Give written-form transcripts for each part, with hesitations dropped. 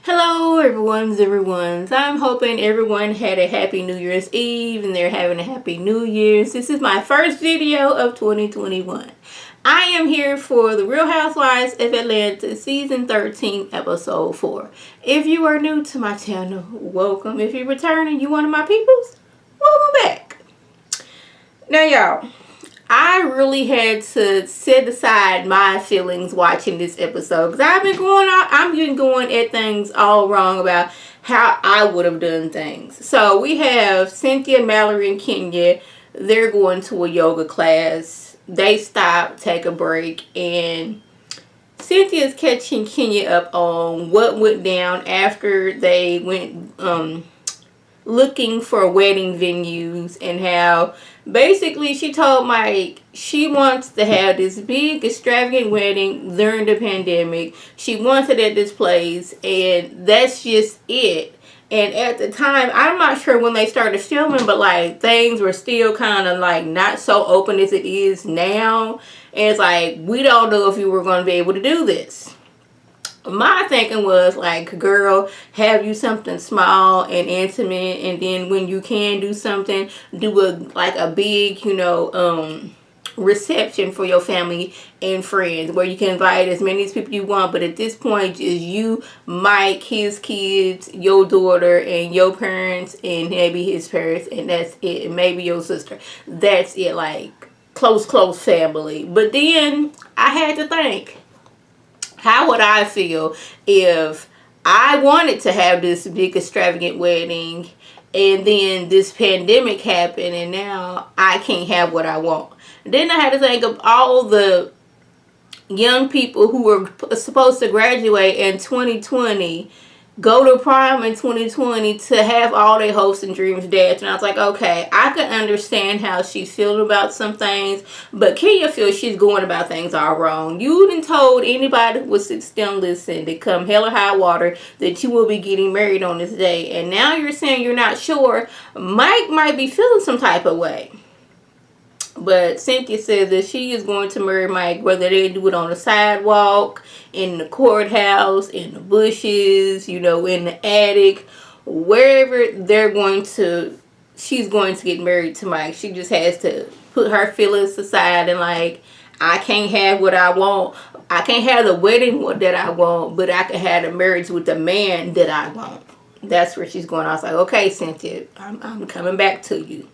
Hello everyone's. I'm hoping everyone had a happy New Year's Eve and they're having a happy New Year's. This is my first video of 2021. I am here for the Real Housewives of Atlanta season 13 episode 4. If you are new to my channel, welcome. If you're returning, you one of my peoples, welcome back. Now y'all, I really had to set aside my feelings watching this episode because I'm been going at things all wrong about how I would have done things. So we have Cynthia, Mallory, and Kenya. They're going to a yoga class. They stop, take a break, and Cynthia's catching Kenya up on what went down after they went looking for wedding venues, and how basically she told Mike she wants to have this big extravagant wedding during the pandemic. She wants it at this place, and that's just it. And at the time, I'm not sure when they started filming, but like things were still kind of like not so open as it is now. And it's like, we don't know if you were going to be able to do this. My thinking was like, girl, have you something small and intimate, and then when you can do something, do a big, reception for your family and friends where you can invite as many people you want. But at this point, just you, Mike, his kids, your daughter, and your parents, and maybe his parents, and that's it. And maybe your sister. That's it, like close family. But then I had to think, how would I feel if I wanted to have this big extravagant wedding and then this pandemic happened and now I can't have what I want? Then I had to think of all the young people who were supposed to graduate in 2020, go to prom in 2020, to have all their hopes and dreams dashed. And I was like, okay, I can understand how she's feeling about some things, but Kenya feels she's going about things all wrong. You done told anybody who was sit still and listen to come hell or high water that you will be getting married on this day, and now you're saying you're not sure. Mike might be feeling some type of way. But Cynthia says that she is going to marry Mike, whether they do it on the sidewalk, in the courthouse, in the bushes, in the attic, wherever she's going to get married to Mike. She just has to put her feelings aside and like, I can't have what I want. I can't have the wedding that I want, but I can have the marriage with the man that I want. That's where she's going. I was like, okay, Cynthia, I'm coming back to you.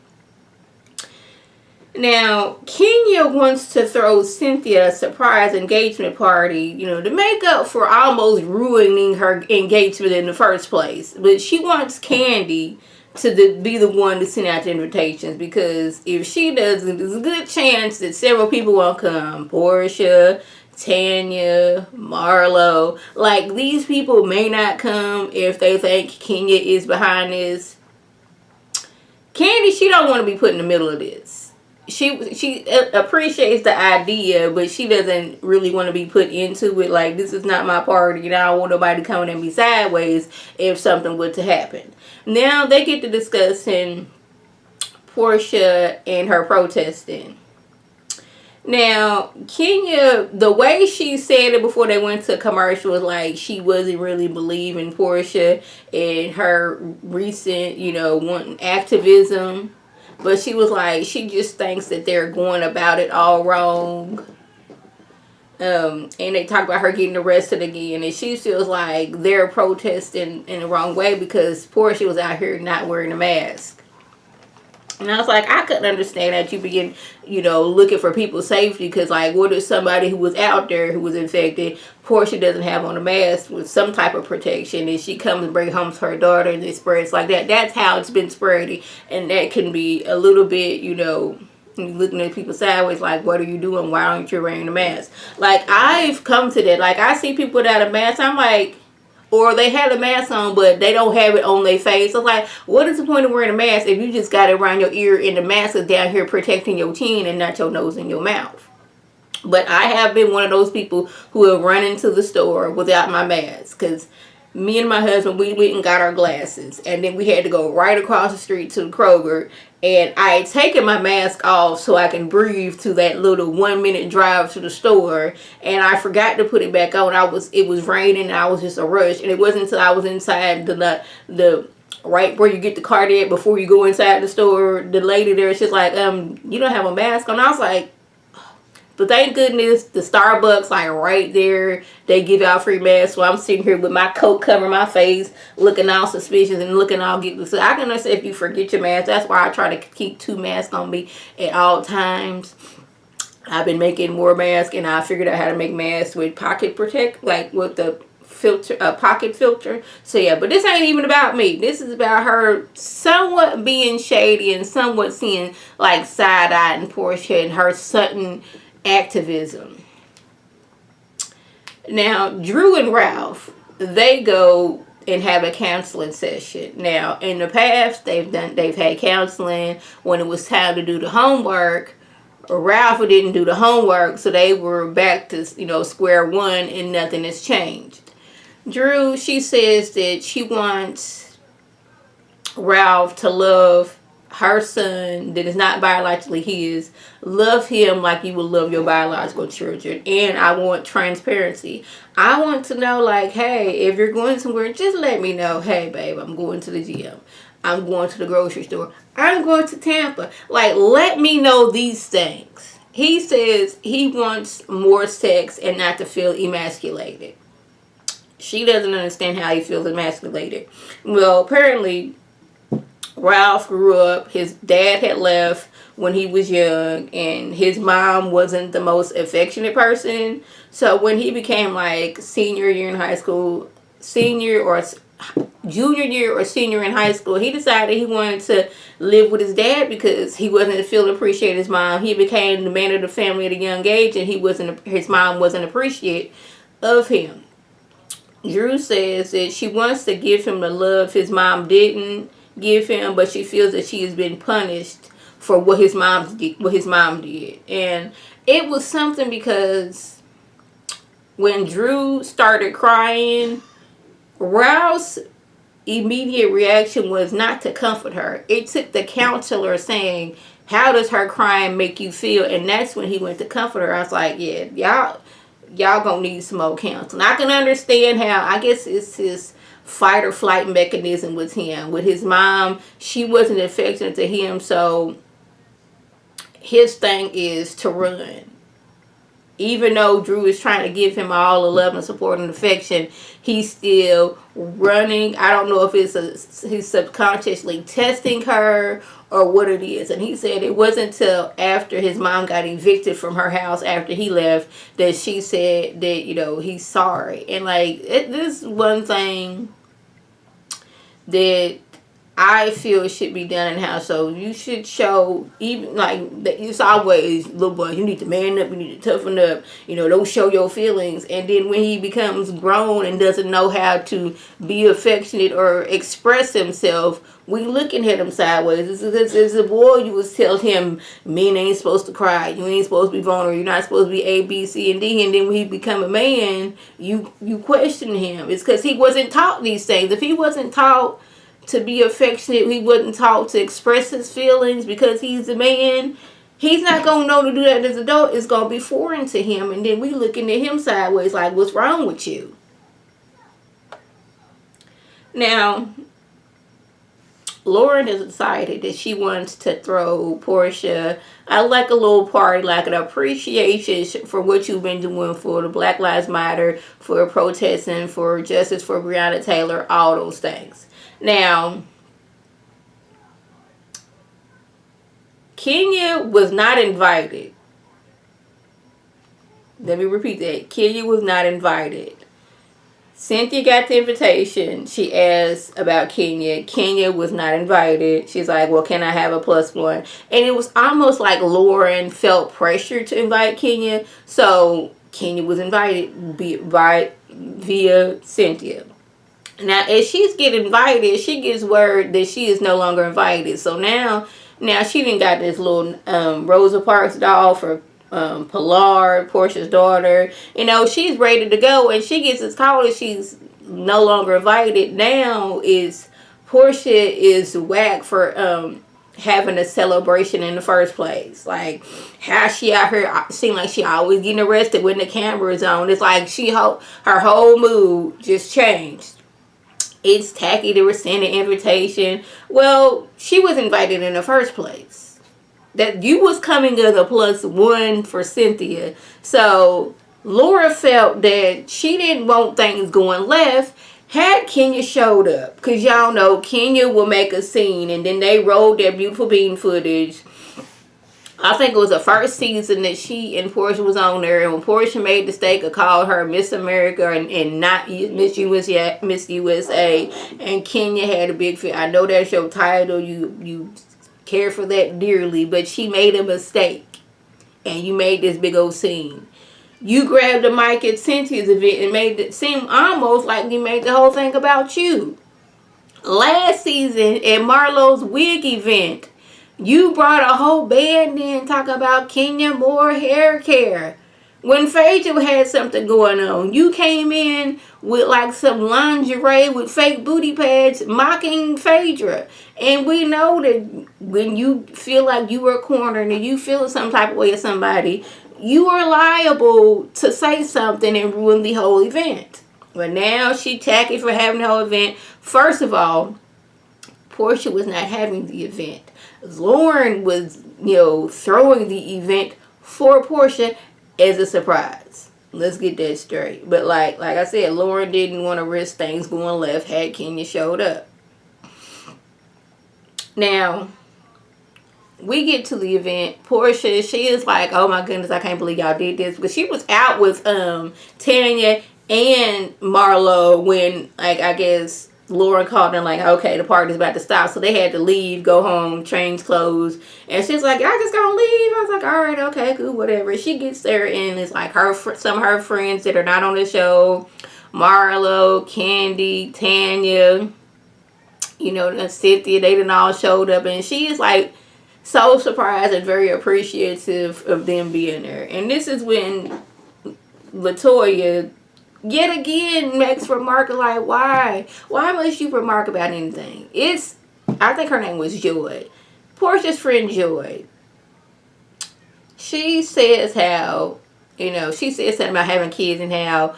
Now, Kenya wants to throw Cynthia a surprise engagement party, to make up for almost ruining her engagement in the first place. But she wants Candy to be the one to send out the invitations, because if she doesn't, there's a good chance that several people won't come. Portia, Tanya, Marlo. Like, these people may not come if they think Kenya is behind this. Candy, she don't want to be put in the middle of this. She appreciates the idea, but she doesn't really want to be put into it. Like, this is not my party, and I don't want nobody coming at me sideways if something were to happen. Now they get to discussing Portia and her protesting. Now, Kenya, the way she said it before they went to commercial was like she wasn't really believing Portia and her recent, wanting activism. But she was like, she just thinks that they're going about it all wrong. And they talk about her getting arrested again. And she feels like they're protesting in the wrong way because Portia was out here not wearing a mask. And I was like, I couldn't understand that you begin, looking for people's safety. Because, like, what if somebody who was out there who was infected, Portia doesn't have on a mask with some type of protection, and she comes and brings home to her daughter and it spreads like that. That's how it's been spreading. And that can be a little bit, looking at people sideways like, what are you doing? Why aren't you wearing a mask? Like, I've come to that. Like, I see people without a mask. I'm like, or they have a mask on, but they don't have it on their face. So, like, what is the point of wearing a mask if you just got it around your ear and the mask is down here protecting your chin and not your nose and your mouth? But I have been one of those people who have run into the store without my mask. Because me and my husband, we went and got our glasses, and then we had to go right across the street to the Kroger, and I had taken my mask off so I can breathe to that little 1 minute drive to the store, and I forgot to put it back on. It was raining, and I was just a rush, and it wasn't until I was inside the right where you get the cart at before you go inside the store, the lady there, she's like, you don't have a mask on. I was like, but thank goodness the Starbucks, like right there, they give out free masks. So I'm sitting here with my coat covering my face, looking all suspicious and looking all guilty. So I can understand if you forget your mask. That's why I try to keep 2 masks on me at all times. I've been making more masks, and I figured out how to make masks with pocket protect, like with the filter, pocket filter. So yeah, but this ain't even about me. This is about her somewhat being shady and somewhat seeing like side-eyeing Portia and her sudden activism. Now, Drew and Ralph, they go and have a counseling session. Now, in the past, they've had counseling when it was time to do the homework. Ralph didn't do the homework, so they were back to, square one, and nothing has changed. Drew, she says that she wants Ralph to love her son that is not biologically his, love him like you would love your biological children. And I want transparency. I want to know, like, hey, if you're going somewhere, just let me know. Hey, babe, I'm going to the gym. I'm going to the grocery store. I'm going to Tampa. Like, let me know these things. He says he wants more sex and not to feel emasculated. She doesn't understand how he feels emasculated. Well, apparently Ralph grew up, his dad had left when he was young, and his mom wasn't the most affectionate person. So when he became like senior year in high school, junior year or senior in high school, he decided he wanted to live with his dad because he wasn't feeling appreciated his mom. He became the man of the family at a young age, and his mom wasn't appreciative of him. Drew says that she wants to give him the love his mom didn't give him, but she feels that she has been punished for what his mom did. And it was something because when Drew started crying, Ralph's immediate reaction was not to comfort her. It took the counselor saying, how does her crying make you feel? And that's when he went to comfort her. I was like, yeah, y'all gonna need some more counseling. I can understand how, I guess it's his fight or flight mechanism with him. With his mom, she wasn't affectionate to him, so his thing is to run. Even though Drew is trying to give him all the love and support and affection, he's still running. I don't know if he's subconsciously testing her or what it is. And he said it wasn't until after his mom got evicted from her house after he left that she said that, he's sorry. And like, this is one thing that I feel should be done in household. You should show, even like that, it's always, little boy, you need to man up, you need to toughen up, don't show your feelings. And then when he becomes grown and doesn't know how to be affectionate or express himself, we looking at him sideways. As a boy, you was tell him men ain't supposed to cry, you ain't supposed to be vulnerable, you're not supposed to be A, B, C, and D. And then when he become a man, you question him. It's because he wasn't taught these things. If he wasn't taught to be affectionate, he wasn't taught to express his feelings because he's a man, he's not going to know to do that as an adult. It's going to be foreign to him. And then we looking at him sideways like, what's wrong with you? Now, Lauren has decided that she wants to throw Portia a little party, like an appreciation for what you've been doing for the Black Lives Matter, for protesting, for justice for Breonna Taylor, all those things. Now, Kenya was not invited. Let me repeat that. Kenya was not invited. Cynthia got the invitation. She asked about Kenya. Kenya was not invited. She's like, well, can I have a +1? And it was almost like Lauren felt pressure to invite Kenya. So Kenya was invited via Cynthia. Now, as she's getting invited, she gets word that she is no longer invited. So now she done got this little Rosa Parks doll for Pilar, Portia's daughter. She's ready to go, and she gets as call as she's no longer invited. Now is Portia is whack for having a celebration in the first place. Like how she out here seem like she always getting arrested when the camera is on. It's like her whole mood just changed. It's tacky to rescind an invitation. Well, she was invited in the first place. That you was coming as a +1 for Cynthia. So Laura felt that she didn't want things going left had Kenya showed up. Because y'all know Kenya will make a scene. And then they rolled their beautiful bean footage. I think it was the first season that she and Portia was on there. And when Portia made the mistake of calling her Miss America and not Miss USA. And Kenya had a big fit. I know that's your title. You care for that dearly. But she made a mistake. And you made this big old scene. You grabbed the mic at Cynthia's event and made it seem almost like you made the whole thing about you. Last season at Marlo's wig event, you brought a whole band in talking about Kenya Moore hair care. When Phaedra had something going on, you came in with like some lingerie with fake booty pads mocking Phaedra. And we know that when you feel like you were cornered and you feel some type of way of somebody, you are liable to say something and ruin the whole event. But now she tacky for having the whole event. First of all, Portia was not having the event. Lauren was, throwing the event for Portia as a surprise. Let's get that straight. But like I said, Lauren didn't want to risk things going left had Kenya showed up. Now, we get to the event. Portia, she is like, oh my goodness, I can't believe y'all did this. Because she was out with Tanya and Marlo when, I guess, Lauren called them like, okay, the party's about to stop. So they had to leave, go home, change clothes. And she's like, y'all just gonna leave? I was like, all right, okay, cool, whatever. She gets there and it's like some of her friends that are not on the show. Marlo, Candy, Tanya, Cynthia, they done all showed up. And she is like, so surprised and very appreciative of them being there. And this is when Latoya yet again makes remark like, why must you remark about anything? I think her name was Joy, Portia's friend Joy. She says how, she says something about having kids and how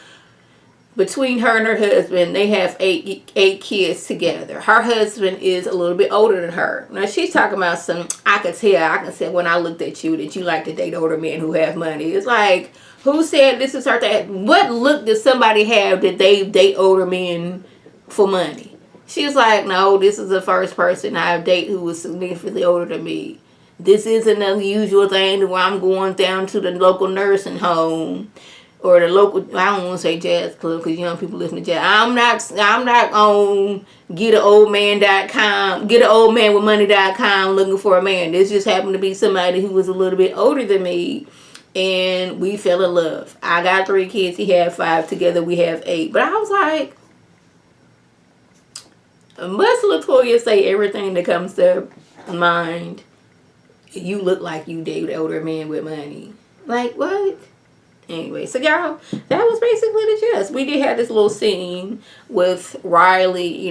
between her and her husband, they have eight kids together. Her husband is a little bit older than her. Now, she's talking about I can tell when I looked at you that you like to date older men who have money. It's like, who said this is her thing? What look does somebody have that they date older men for money? She's like, no, this is the first person I date who was significantly older than me. This isn't an unusual thing where I'm going down to the local nursing home. Or the local, I don't want to say jazz club because young people listen to jazz. I'm not on getaoldman.com, getaoldmanwithmoney.com looking for a man. This just happened to be somebody who was a little bit older than me. And we fell in love. I got 3 kids. He had 5. Together we have 8. But I was like, must Latoya say everything that comes to mind? You look like you date older men with money. Like, what? Anyway, so y'all, that was basically the gist. We did have this little scene with Riley,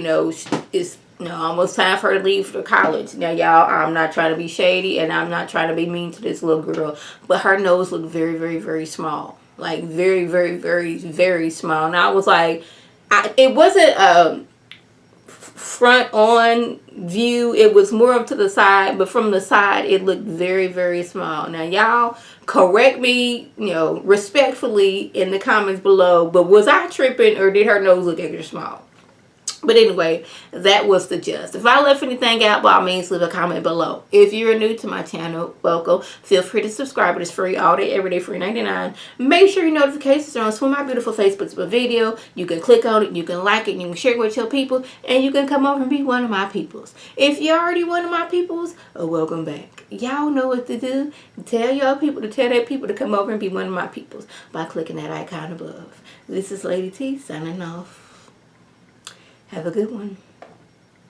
it's almost time for her to leave for college. Now, y'all, I'm not trying to be shady and I'm not trying to be mean to this little girl, but her nose looked very, very, very small. Like, very, very, very, very small. And I was like, it wasn't front on view, it was more up to the side, but from the side it looked very, very small. Now y'all correct me respectfully in the comments below, but was I tripping or did her nose look extra small? But anyway, that was the gist. If I left anything out, by all means, leave a comment below. If you're new to my channel, welcome. Feel free to subscribe. It is free all day, every day, free 99. Make sure your notifications are on so my beautiful Facebook's video. You can click on it, you can like it, you can share it with your people, and you can come over and be one of my peoples. If you're already one of my peoples, welcome back. Y'all know what to do. Tell your people to tell their people to come over and be one of my peoples by clicking that icon above. This is Lady T signing off. Have a good one.